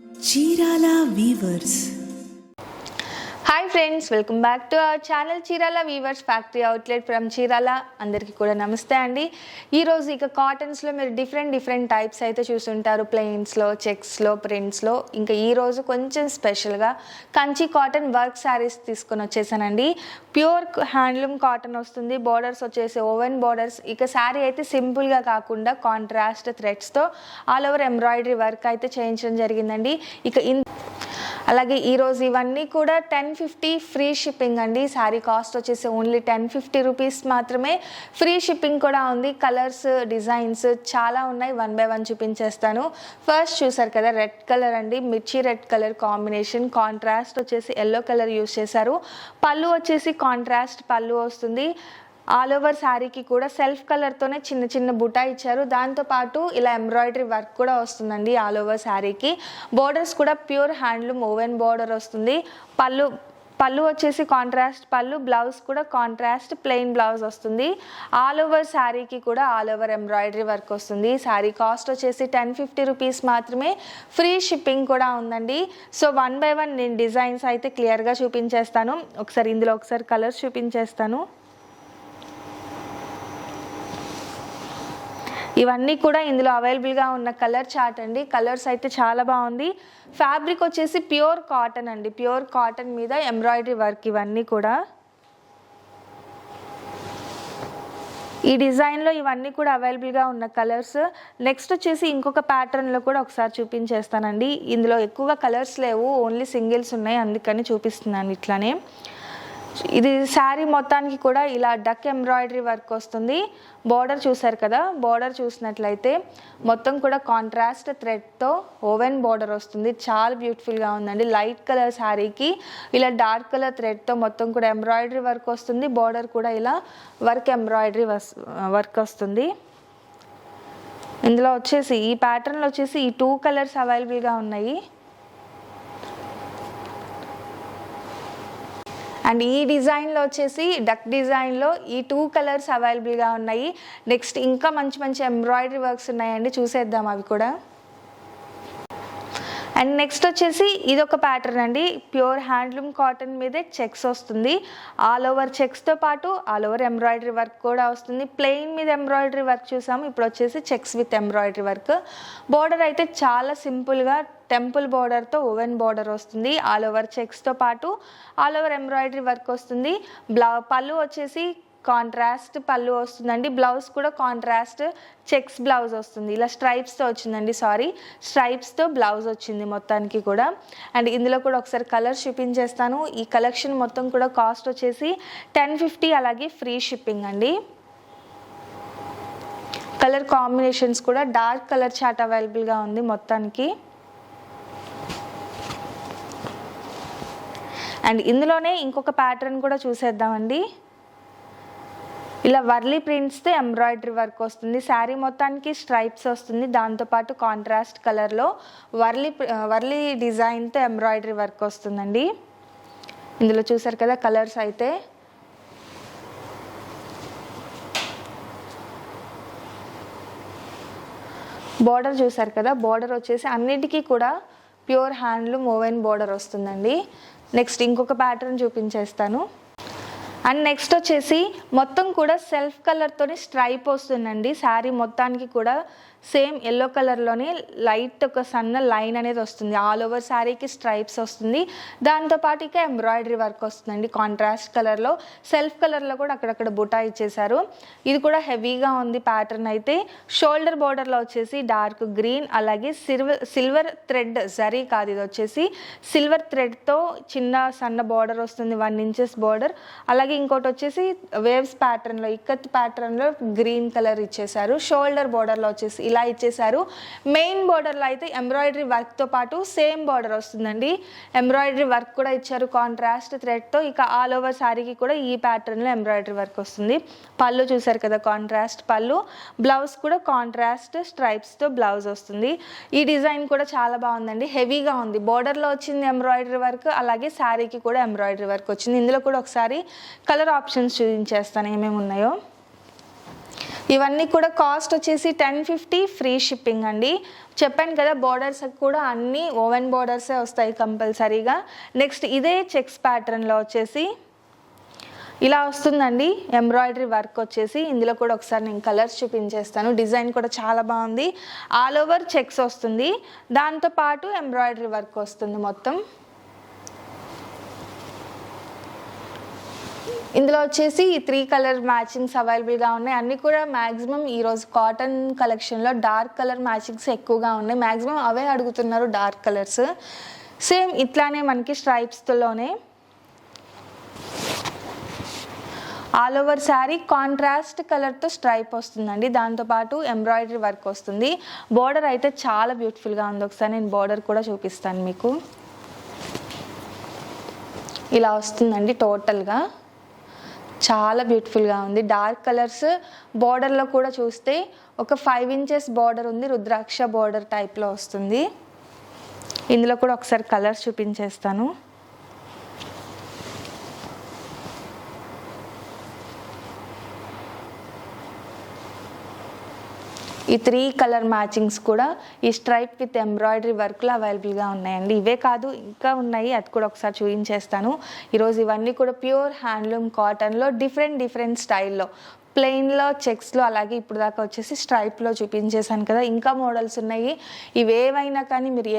Chirala weavers. Hi friends, welcome back to our channel Chirala weavers factory outlet from Chirala. అందరికీ కూడా నమస్తే అండి. ఈరోజు ఇక కాటన్స్లో మీరు డిఫరెంట్ టైప్స్ అయితే చూస్తుంటారు. ప్లెయిన్స్లో, చెక్స్లో, ప్రింట్స్లో. ఇంకా ఈరోజు కొంచెం స్పెషల్గా కంచి కాటన్ వర్క్ శారీస్ తీసుకొని వచ్చేసానండి. ప్యూర్ హ్యాండ్లూమ్ కాటన్ వస్తుంది. బోర్డర్స్ వచ్చేసి ఓవెన్ బోర్డర్స్. ఇక శారీ అయితే సింపుల్గా కాకుండా కాంట్రాస్ట్ థ్రెడ్స్తో ఆల్ ఓవర్ ఎంబ్రాయిడరీ వర్క్ అయితే చేయించడం జరిగిందండి. ఇక అలాగే ఈరోజు ఇవన్నీ కూడా 1050 ఫ్రీ షిప్పింగ్ అండి. శారీ కాస్ట్ వచ్చేసి ఓన్లీ 1050 రూపీస్ మాత్రమే. ఫ్రీ షిప్పింగ్ కూడా ఉంది. కలర్స్, డిజైన్స్ చాలా ఉన్నాయి. 1 by 1 చూపించేస్తాను. ఫస్ట్ చూసారు కదా, రెడ్ కలర్ అండి. మిర్చి రెడ్ కలర్ కాంబినేషన్. కాంట్రాస్ట్ వచ్చేసి ఎల్లో కలర్ యూస్ చేశారు. పళ్ళు వచ్చేసి కాంట్రాస్ట్ పళ్ళు వస్తుంది. ఆల్ ఓవర్ శారీకి కూడా సెల్ఫ్ కలర్తోనే చిన్న బుటా ఇచ్చారు. దాంతోపాటు ఇలా ఎంబ్రాయిడరీ వర్క్ కూడా వస్తుందండి ఆల్ ఓవర్ శారీకి. బోర్డర్స్ కూడా ప్యూర్ హ్యాండ్లూమ్ ఓవెన్ బోర్డర్ వస్తుంది. పళ్ళు వచ్చేసి కాంట్రాస్ట్ పళ్ళు, బ్లౌజ్ కూడా కాంట్రాస్ట్ ప్లెయిన్ బ్లౌజ్ వస్తుంది. ఆల్ ఓవర్ శారీకి కూడా ఆల్ ఓవర్ ఎంబ్రాయిడరీ వర్క్ వస్తుంది. శారీ కాస్ట్ వచ్చేసి 1050 రూపీస్ మాత్రమే. ఫ్రీ షిప్పింగ్ కూడా ఉందండి. సో 1 by 1 నేను డిజైన్స్ అయితే క్లియర్గా చూపించేస్తాను. ఇందులో ఒకసారి కలర్స్ చూపించేస్తాను. ఇవన్నీ కూడా ఇందులో అవైలబుల్గా ఉన్న కలర్ చార్ట్ అండి. కలర్స్ అయితే చాలా బాగుంది. ఫ్యాబ్రిక్ వచ్చేసి ప్యూర్ కాటన్ అండి. ప్యూర్ కాటన్ మీద ఎంబ్రాయిడరీ వర్క్. ఇవన్నీ కూడా ఈ డిజైన్లో ఇవన్నీ కూడా అవైలబుల్గా ఉన్న కలర్స్. నెక్స్ట్ వచ్చేసి ఇంకొక ప్యాటర్న్లో కూడా ఒకసారి చూపించేస్తానండి. ఇందులో ఎక్కువగా కలర్స్ లేవు, ఓన్లీ సింగిల్స్ ఉన్నాయి, అందుకని చూపిస్తున్నాను ఇట్లానే. ఇది శారీ మొత్తానికి కూడా ఇలా డక్ ఎంబ్రాయిడరీ వర్క్ వస్తుంది. బోర్డర్ చూసారు కదా, బోర్డర్ చూసినట్లయితే మొత్తం కూడా కాంట్రాస్ట్ థ్రెడ్తో ఓవెన్ బోర్డర్ వస్తుంది. చాలా బ్యూటిఫుల్గా ఉందండి. లైట్ కలర్ శారీకి ఇలా డార్క్ కలర్ థ్రెడ్తో మొత్తం కూడా ఎంబ్రాయిడరీ వర్క్ వస్తుంది. బోర్డర్ కూడా ఇలా ఎంబ్రాయిడరీ వర్క్ వస్తుంది. ఇందులో వచ్చేసి ఈ ప్యాటర్న్లో వచ్చేసి ఈ 2 కలర్స్ అవైలబుల్గా ఉన్నాయి. అండ్ ఈ డిజైన్లో వచ్చేసి డక్ డిజైన్లో ఈ 2 కలర్స్ అవైలబుల్గా ఉన్నాయి. నెక్స్ట్ ఇంకా మంచి ఎంబ్రాయిడరీ వర్క్స్ ఉన్నాయండి, చూసేద్దాం అవి కూడా. అండ్ నెక్స్ట్ వచ్చేసి ఇదొక ప్యాటర్న్ అండి. ప్యూర్ హ్యాండ్లూమ్ కాటన్ మీదే చెక్స్ వస్తుంది. ఆల్ ఓవర్ చెక్స్తో పాటు ఆల్ ఓవర్ ఎంబ్రాయిడరీ వర్క్ కూడా వస్తుంది. ప్లెయిన్ మీద ఎంబ్రాయిడరీ వర్క్ చూసాము, ఇప్పుడు వచ్చేసి checks with embroidery work. Border అయితే చాలా సింపుల్గా టెంపుల్ బోర్డర్తో ఓవెన్ బోర్డర్ వస్తుంది. ఆల్ ఓవర్ చెక్స్తో పాటు ఆల్ ఓవర్ ఎంబ్రాయిడరీ వర్క్ వస్తుంది. పళ్ళు వచ్చేసి కాంట్రాస్ట్ పళ్ళు వస్తుందండి. బ్లౌజ్ కూడా కాంట్రాస్ట్ చెక్స్ బ్లౌజ్ వస్తుంది. ఇలా స్ట్రైప్స్తో వచ్చిందండి, స్ట్రైప్స్తో బ్లౌజ్ వచ్చింది మొత్తానికి కూడా. అండ్ ఇందులో కూడా ఒకసారి కలర్స్ చూపించేస్తాను. ఈ కలెక్షన్ మొత్తం కూడా కాస్ట్ వచ్చేసి 1050, అలాగే ఫ్రీ షిప్పింగ్ అండి. కలర్ కాంబినేషన్స్ కూడా డార్క్ కలర్ చార్ట్ అవైలబుల్గా ఉంది మొత్తానికి. అండ్ ఇందులోనే ఇంకొక ప్యాటర్న్ కూడా చూసేద్దామండి. ఇలా వర్లీ ప్రింట్స్తో ఎంబ్రాయిడరీ వర్క్ వస్తుంది. శారీ మొత్తానికి స్ట్రైప్స్ వస్తుంది. దాంతోపాటు కాంట్రాస్ట్ కలర్లో వర్లీ డిజైన్తో ఎంబ్రాయిడరీ వర్క్ వస్తుందండి. ఇందులో చూసారు కదా కలర్స్ అయితే. బోర్డర్ చూసారు కదా, బోర్డర్ వచ్చేసి అన్నిటికీ కూడా ప్యూర్ హ్యాండ్లూమ్ ఓవెన్ బోర్డర్ వస్తుందండి. నెక్స్ట్ ఇంకొక ప్యాటర్న్ చూపించేస్తాను. అండ్ నెక్స్ట్ వచ్చేసి మొత్తం కూడా సెల్ఫ్ కలర్తోనే స్ట్రైప్ వస్తుందండి. శారీ మొత్తానికి కూడా సేమ్ ఎల్లో కలర్లోనే లైట్ ఒక సన్న లైన్ అనేది వస్తుంది. ఆల్ ఓవర్ శారీకి స్ట్రైప్స్ వస్తుంది. దాంతోపాటు ఇక ఎంబ్రాయిడరీ వర్క్ వస్తుందండి కాంట్రాస్ట్ కలర్లో. సెల్ఫ్ కలర్లో కూడా అక్కడక్కడ బుటా ఇచ్చేసారు. ఇది కూడా హెవీగా ఉంది ప్యాటర్న్ అయితే. షోల్డర్ బోర్డర్లో వచ్చేసి డార్క్ గ్రీన్, అలాగే సిల్వర్ థ్రెడ్, జరీ కాదు, ఇది వచ్చేసి సిల్వర్ థ్రెడ్తో చిన్న సన్న బోర్డర్ వస్తుంది, 1 inches బోర్డర్. అలాగే ఇంకోటి వచ్చేసి వేవ్స్ ప్యాటర్న్లో, ఇక్కత్ ప్యాటర్న్లో గ్రీన్ కలర్ ఇచ్చేసారు. షోల్డర్ బోర్డర్లో వచ్చేసి ఇలా ఇచ్చేసారు. మెయిన్ బోర్డర్లో అయితే ఎంబ్రాయిడరీ వర్క్తో పాటు సేమ్ బోర్డర్ వస్తుందండి. ఎంబ్రాయిడరీ వర్క్ కూడా ఇచ్చారు కాంట్రాస్ట్ థ్రెడ్తో. ఇక ఆల్ ఓవర్ శారీకి కూడా ఈ ప్యాటర్న్లో ఎంబ్రాయిడరీ వర్క్ వస్తుంది. పళ్ళు చూసారు కదా, కాంట్రాస్ట్ పళ్ళు. బ్లౌజ్ కూడా కాంట్రాస్ట్ స్ట్రైప్స్తో బ్లౌజ్ వస్తుంది. ఈ డిజైన్ కూడా చాలా బాగుందండి, హెవీగా ఉంది. బోర్డర్లో వచ్చింది ఎంబ్రాయిడరీ వర్క్, అలాగే శారీకి కూడా ఎంబ్రాయిడరీ వర్క్ వచ్చింది. ఇందులో కూడా ఒకసారి కలర్ ఆప్షన్స్ చూపించేస్తాను ఏమేమి ఉన్నాయో. ఇవన్నీ కూడా కాస్ట్ వచ్చేసి 1050 ఫ్రీ షిప్పింగ్ అండి. చెప్పాను కదా బోర్డర్స్ కూడా అన్నీ ఓవెన్ బోర్డర్సే వస్తాయి కంపల్సరీగా. నెక్స్ట్ ఇదే చెక్స్ ప్యాటర్న్లో వచ్చేసి ఇలా వస్తుందండి ఎంబ్రాయిడరీ వర్క్ వచ్చేసి. ఇందులో కూడా ఒకసారి నేను కలర్స్ చూపించేస్తాను. డిజైన్ కూడా చాలా బాగుంది. ఆల్ ఓవర్ చెక్స్ వస్తుంది, దాంతోపాటు ఎంబ్రాయిడరీ వర్క్ వస్తుంది మొత్తం. ఇందులో వచ్చేసి 3 కలర్ మ్యాచింగ్స్ అవైలబుల్గా ఉన్నాయి. అన్నీ కూడా మ్యాక్సిమం ఈరోజు కాటన్ కలెక్షన్లో డార్క్ కలర్ మ్యాచింగ్స్ ఎక్కువగా ఉన్నాయి. మ్యాక్సిమం అవే అడుగుతున్నారు, డార్క్ కలర్స్. సేమ్ ఇట్లానే మనకి స్ట్రైప్స్తోనే ఆల్ ఓవర్ శారీ కాంట్రాస్ట్ కలర్తో స్ట్రైప్ వస్తుందండి, దాంతోపాటు ఎంబ్రాయిడరీ వర్క్ వస్తుంది. బోర్డర్ అయితే చాలా బ్యూటిఫుల్గా ఉంది. ఒకసారి నేను బోర్డర్ కూడా చూపిస్తాను మీకు. ఇలా వస్తుందండి టోటల్గా, చాలా బ్యూటిఫుల్గా ఉంది. డార్క్ కలర్స్ బోర్డర్లో కూడా చూస్తే ఒక 5 ఇంచెస్ బోర్డర్ ఉంది, రుద్రాక్ష బోర్డర్ టైప్లో వస్తుంది. ఇందులో కూడా ఒకసారి కలర్స్ చూపించేస్తాను. ఈ 3 కలర్ మ్యాచింగ్స్ కూడా ఈ స్ట్రైప్ విత్ ఎంబ్రాయిడరీ వర్క్లో అవైలబుల్గా ఉన్నాయండి. ఇవే కాదు ఇంకా ఉన్నాయి, అది కూడా ఒకసారి చూపించేస్తాను. ఈరోజు ఇవన్నీ కూడా ప్యూర్ హ్యాండ్లూమ్ కాటన్లో డిఫరెంట్ స్టైల్లో, ప్లెయిన్లో, చెక్స్లో, అలాగే ఇప్పుడు దాకా వచ్చేసి స్ట్రైప్లో చూపించేశాను కదా. ఇంకా మోడల్స్ ఉన్నాయి. ఇవేవైనా కానీ మీరు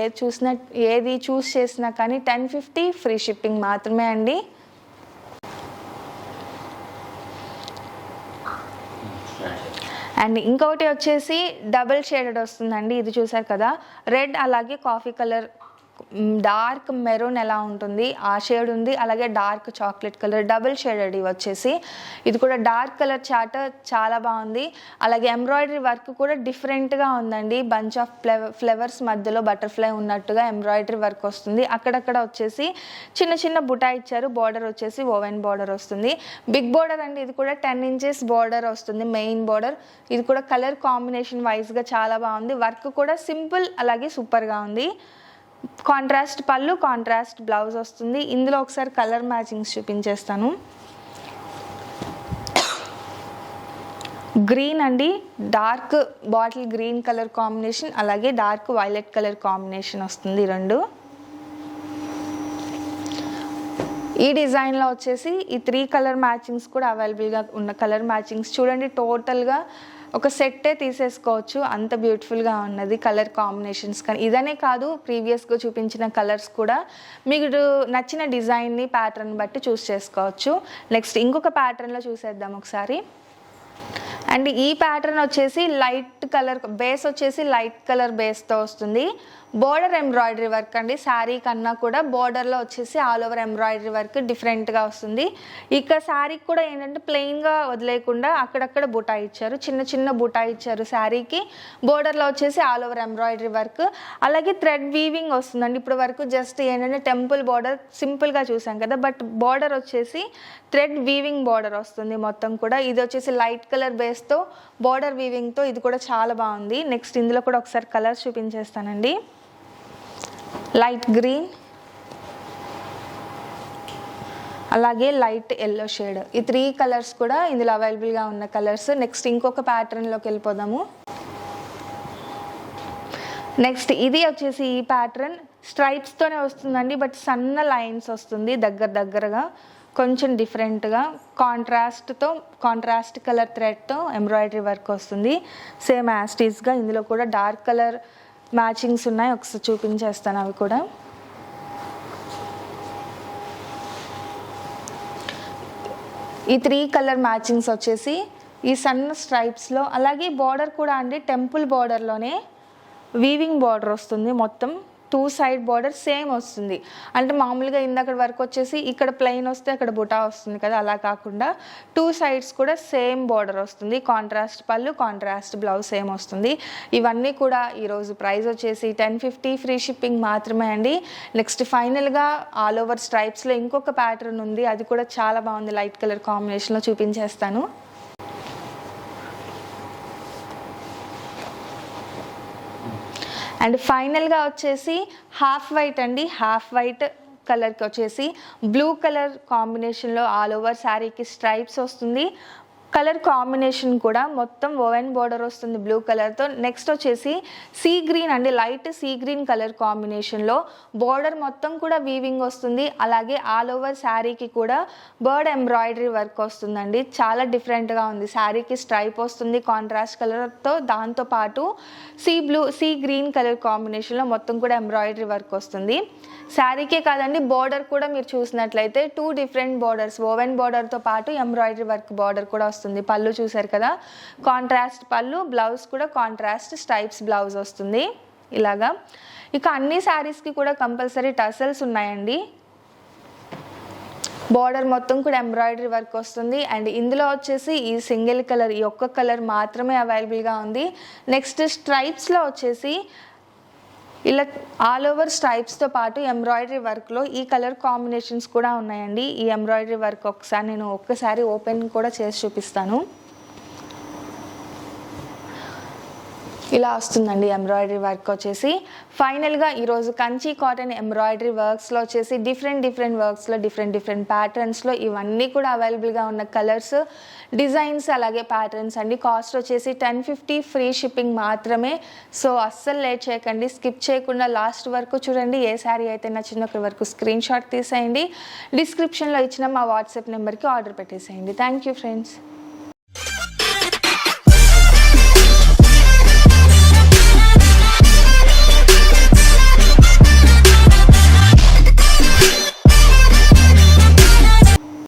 ఏది చూస్ చేసినా కానీ 1050 ఫ్రీ షిప్పింగ్ మాత్రమే అండి. అండ్ ఇంకొకటి వచ్చేసి డబుల్ షేడెడ్ వస్తుందండి. ఇది చూసారు కదా, రెడ్ అలాగే కాఫీ కలర్, డార్క్ మెరూన్ ఎలా ఉంటుంది ఆ షేడ్ ఉంది, అలాగే dark chocolate colour, double shaded ఇవి వచ్చేసి. ఇది కూడా డార్క్ కలర్ చార్ట్ చాలా బాగుంది. అలాగే ఎంబ్రాయిడరీ వర్క్ కూడా డిఫరెంట్గా ఉందండి. బంచ్ ఆఫ్ ఫ్లవర్స్ మధ్యలో బటర్ఫ్లై ఉన్నట్టుగా ఎంబ్రాయిడరీ వర్క్ వస్తుంది. అక్కడక్కడ వచ్చేసి చిన్న బుటా ఇచ్చారు. బార్డర్ వచ్చేసి ఓవెన్ బార్డర్ వస్తుంది. బిగ్ బార్డర్ అండి, ఇది కూడా 10 ఇంచెస్ బార్డర్ వస్తుంది, మెయిన్ బార్డర్. ఇది కూడా కలర్ కాంబినేషన్ వైజ్గా చాలా బాగుంది. వర్క్ కూడా సింపుల్ అలాగే సూపర్గా ఉంది. కాంట్రాస్ట్ పళ్ళు, కాంట్రాస్ట్ బ్లౌజ్ వస్తుంది. ఇందులో ఒకసారి కలర్ మ్యాచింగ్స్ చూపించేస్తాను. గ్రీన్ అండి, dark bottle green colour combination, అలాగే డార్క్ వైలెట్ కలర్ కాంబినేషన్ వస్తుంది రెండు. ఈ డిజైన్లో వచ్చేసి ఈ 3 కలర్ మ్యాచింగ్స్ కూడా అవైలబుల్గా ఉన్న కలర్ మ్యాచింగ్స్ చూడండి. టోటల్గా ఒక సెట్టే తీసేసుకోవచ్చు, అంత బ్యూటిఫుల్గా ఉన్నది కలర్ కాంబినేషన్స్. కానీ ఇదనే కాదు, ప్రీవియస్గా చూపించిన కలర్స్ కూడా మీకు నచ్చిన డిజైన్ని ప్యాటర్న్ బట్టి చూస్ చేసుకోవచ్చు. నెక్స్ట్ ఇంకొక ప్యాటర్న్లో చూసేద్దాం ఒకసారి. అండ్ ఈ ప్యాటర్న్ వచ్చేసి లైట్ కలర్ బేస్ వచ్చేసి లైట్ కలర్ బేస్తో వస్తుంది. బోర్డర్ ఎంబ్రాయిడరీ వర్క్ అండి. శారీ కన్నా కూడా బోర్డర్లో వచ్చేసి ఆల్ ఓవర్ ఎంబ్రాయిడరీ వర్క్ డిఫరెంట్గా వస్తుంది. ఇక శారీకి కూడా ఏంటంటే ప్లెయిన్గా వదిలేకుండా అక్కడక్కడ బుటా ఇచ్చారు, చిన్న బుటా ఇచ్చారు శారీకి. బోర్డర్లో వచ్చేసి ఆల్ ఓవర్ ఎంబ్రాయిడరీ వర్క్, అలాగే థ్రెడ్ వీవింగ్ వస్తుందండి. ఇప్పుడు వరకు జస్ట్ ఏంటంటే టెంపుల్ బోర్డర్ సింపుల్గా చూసాం కదా, బట్ బోర్డర్ వచ్చేసి థ్రెడ్ వీవింగ్ బోర్డర్ వస్తుంది మొత్తం కూడా. ఇది వచ్చేసి లైట్ కలర్ బేస్తో బోర్డర్ వీవింగ్తో, ఇది కూడా చాలా బాగుంది. నెక్స్ట్ ఇందులో కూడా ఒకసారి కలర్స్ చూపించేస్తానండి. లైట్ గ్రీన్ అలాగే లైట్ ఎల్లో షేడ్, ఈ 3 కలర్స్ కూడా ఇందులో అవైలబుల్గా ఉన్న కలర్స్. నెక్స్ట్ ఇంకొక ప్యాటర్న్లోకి వెళ్ళిపోదాము. నెక్స్ట్ ఇది వచ్చేసి ఈ ప్యాటర్న్ స్ట్రైప్స్తోనే వస్తుందండి, బట్ సన్న లైన్స్ వస్తుంది దగ్గరగా, కొంచెం డిఫరెంట్గా కాంట్రాస్ట్ కలర్ థ్రెడ్తో ఎంబ్రాయిడరీ వర్క్ వస్తుంది. సేమ్ యాస్టీస్గా ఇందులో కూడా డార్క్ కలర్ మ్యాచింగ్స్ ఉన్నాయి, ఒకసారి చూపించేస్తాను అవి కూడా. ఈ 3 కలర్ మ్యాచింగ్స్ వచ్చేసి ఈ సన్న స్ట్రైప్స్లో, అలాగే బార్డర్ కూడా అండి టెంపుల్ బార్డర్లోనే వీవింగ్ బార్డర్ వస్తుంది మొత్తం. 2 సైడ్ బార్డర్ సేమ్ వస్తుంది. అంటే మామూలుగా ఇందాక వరకు వచ్చేసి ఇక్కడ ప్లెయిన్ వస్తే అక్కడ బుటా వస్తుంది కదా, అలా కాకుండా 2 సైడ్స్ కూడా సేమ్ బార్డర్ వస్తుంది. కాంట్రాస్ట్ పళ్ళు, కాంట్రాస్ట్ బ్లౌజ్ సేమ్ వస్తుంది. ఇవన్నీ కూడా ఈరోజు ప్రైస్ వచ్చేసి 1050 ఫ్రీ షిప్పింగ్ మాత్రమే అండి. నెక్స్ట్ ఫైనల్గా ఆల్ ఓవర్ స్ట్రైప్స్లో ఇంకొక ప్యాటర్న్ ఉంది, అది కూడా చాలా బాగుంది, లైట్ కలర్ కాంబినేషన్లో చూపించేస్తాను. అండ్ ఫైనల్గా వచ్చేసి హాఫ్ వైట్ అండి. హాఫ్ వైట్ కలర్కి వచ్చేసి బ్లూ కలర్ కాంబినేషన్లో ఆల్ ఓవర్ శారీకి స్ట్రైప్స్ వస్తుంది. కలర్ కాంబినేషన్ కూడా మొత్తం ఓవెన్ బోర్డర్ వస్తుంది బ్లూ కలర్తో. నెక్స్ట్ వచ్చేసి సీ గ్రీన్ అండి, లైట్ సీ గ్రీన్ కలర్ కాంబినేషన్లో బోర్డర్ మొత్తం కూడా వీవింగ్ వస్తుంది. అలాగే ఆల్ ఓవర్ శారీకి కూడా బర్డ్ ఎంబ్రాయిడరీ వర్క్ వస్తుందండి. చాలా డిఫరెంట్గా ఉంది. శారీకి స్ట్రైప్ వస్తుంది కాంట్రాస్ట్ కలర్తో, దాంతోపాటు సీ గ్రీన్ కలర్ కాంబినేషన్లో మొత్తం కూడా ఎంబ్రాయిడరీ వర్క్ వస్తుంది. శారీకే కాదండి, బోర్డర్ కూడా మీరు చూసినట్లయితే 2 డిఫరెంట్ బోర్డర్స్, ఓవెన్ బోర్డర్తో పాటు ఎంబ్రాయిడరీ వర్క్ బోర్డర్ కూడా వస్తుంది. పళ్ళు చూసారు కదా, కాంట్రాస్ట్ పళ్ళు, బ్లౌజ్ కూడా కాంట్రాస్ట్ స్ట్రైప్స్ బ్లౌజ్ వస్తుంది ఇలాగా. ఇక అన్ని శారీస్కి కూడా కంపల్సరీ టసల్స్ ఉన్నాయండి. బోర్డర్ మొత్తం కూడా ఎంబ్రాయిడరీ వర్క్ వస్తుంది. అండ్ ఇందులో వచ్చేసి ఈ సింగిల్ కలర్, ఈ ఒక్క కలర్ మాత్రమే అవైలబుల్గా ఉంది. నెక్స్ట్ స్ట్రైప్స్లో వచ్చేసి ఇలా ఆల్ ఓవర్ స్ట్రైప్స్తో పాటు ఎంబ్రాయిడరీ వర్క్లో ఈ కలర్ కాంబినేషన్స్ కూడా ఉన్నాయండి. ఈ ఎంబ్రాయిడరీ వర్క్ నేను ఒక్కసారి ఓపెన్ కూడా చేసి చూపిస్తాను. ఇలా వస్తుందండి ఎంబ్రాయిడరీ వర్క్ వచ్చేసి. ఫైనల్గా ఈరోజు కంచి కాటన్ ఎంబ్రాయిడరీ వర్క్స్లో వచ్చేసి డిఫరెంట్ వర్క్స్లో డిఫరెంట్ ప్యాటర్న్స్లో ఇవన్నీ కూడా అవైలబుల్గా ఉన్న కలర్స్, డిజైన్స్, అలాగే ప్యాటర్న్స్ అండి. కాస్ట్ వచ్చేసి 1050, ఫ్రీ షిప్పింగ్ మాత్రమే. సో అస్సలు లేట్ చేయకండి, స్కిప్ చేయకుండా లాస్ట్ వరకు చూడండి. ఏ శారీ అయితే నచ్చిందో ఒకరి వరకు స్క్రీన్ షాట్ తీసేయండి. డిస్క్రిప్షన్లో ఇచ్చిన మా వాట్సాప్ నెంబర్కి ఆర్డర్ పెట్టేసేయండి. Thank you friends.